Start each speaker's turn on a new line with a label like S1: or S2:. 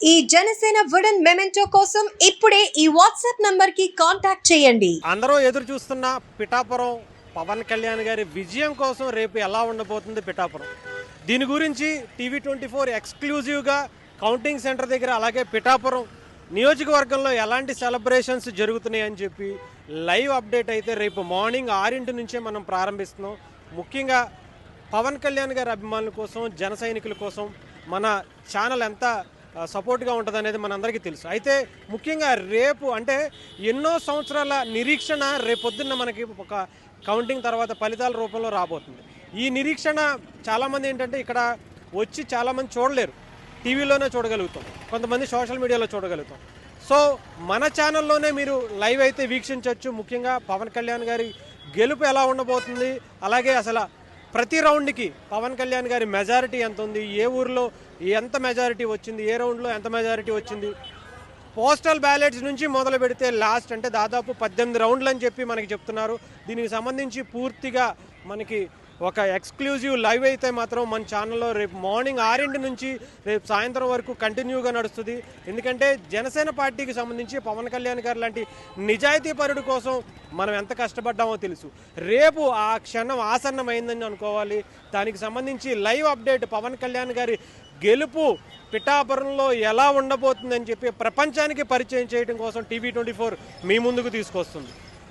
S1: ఈ Janasena wooden memento కోసం ఇప్పుడే ఈ వాట్సాప్ నంబర్ కి కాంటాక్ట్ చేయండి.
S2: అందరూ ఎదురు చూస్తున్న పిఠాపురం పవన్ కళ్యాణ్ గారి విజయం కోసం రేపు ఎలా ఉండబోతుంది పిఠాపురం. దీని గురించి TV24 ఎక్స్క్లూజివ్గా కౌంటింగ్ సెంటర్ దగ్గర అలాగే పిఠాపురం నియోజకవర్గంలో ఎలాంటి సెలబ్రేషన్స్ జరుగుతున్నాయని చెప్పి లైవ్ అప్డేట్ అయితే రేపు మార్నింగ్ 6 నుంచే మనం ప్రారంభిస్తున్నాం. ముఖ్యంగా పవన్ కళ్యాణ్ గారి అభిమానుల కోసం, జన సైనికుల కోసం మన ఛానల్ ఎంత సపోర్ట్గా ఉంటుంది అనేది మనందరికీ తెలుసు. అయితే ముఖ్యంగా రేపు అంటే ఎన్నో సంవత్సరాల నిరీక్షణ రేపొద్దున్న మనకి ఒక కౌంటింగ్ తర్వాత ఫలితాల రూపంలో రాబోతుంది. ఈ నిరీక్షణ చాలామంది ఏంటంటే ఇక్కడ వచ్చి చాలామంది చూడలేరు, టీవీలోనే చూడగలుగుతాం, కొంతమంది సోషల్ మీడియాలో చూడగలుగుతాం. సో మన ఛానల్లోనే మీరు లైవ్ అయితే వీక్షించవచ్చు. ముఖ్యంగా పవన్ కళ్యాణ్ గారి గెలుపు ఎలా ఉండబోతుంది, అలాగే అసలు ప్రతి రౌండ్కి పవన్ కళ్యాణ్ గారి మెజారిటీ ఎంత ఉంది, ఏ ఊరిలో ఎంత మెజారిటీ వచ్చింది, ఏ రౌండ్లో ఎంత మెజారిటీ వచ్చింది, పోస్టల్ బ్యాలెట్స్ నుంచి మొదలు పెడితే లాస్ట్ అంటే దాదాపు 18 రౌండ్లు అని చెప్పి మనకి చెప్తున్నారు. దీనికి సంబంధించి పూర్తిగా మనకి ఒక ఎక్స్క్లూజివ్ లైవ్ అయితే మాత్రం మన ఛానల్లో రేపు మార్నింగ్ 6 నుంచి రేపు సాయంత్రం వరకు కంటిన్యూగా నడుస్తుంది. ఎందుకంటే జనసేన పార్టీకి సంబంధించి పవన్ కళ్యాణ్ గారు లాంటి నిజాయితీ పరుడు కోసం మనం ఎంత కష్టపడ్డామో తెలుసు. రేపు ఆ క్షణం ఆసన్నమైందని అనుకోవాలి. దానికి సంబంధించి లైవ్ అప్డేట్ పవన్ కళ్యాణ్ గారి గెలుపు పిఠాపురంలో ఎలా ఉండబోతుందని చెప్పి ప్రపంచానికి పరిచయం చేయడం కోసం TV24 మీ ముందుకు తీసుకొస్తుంది.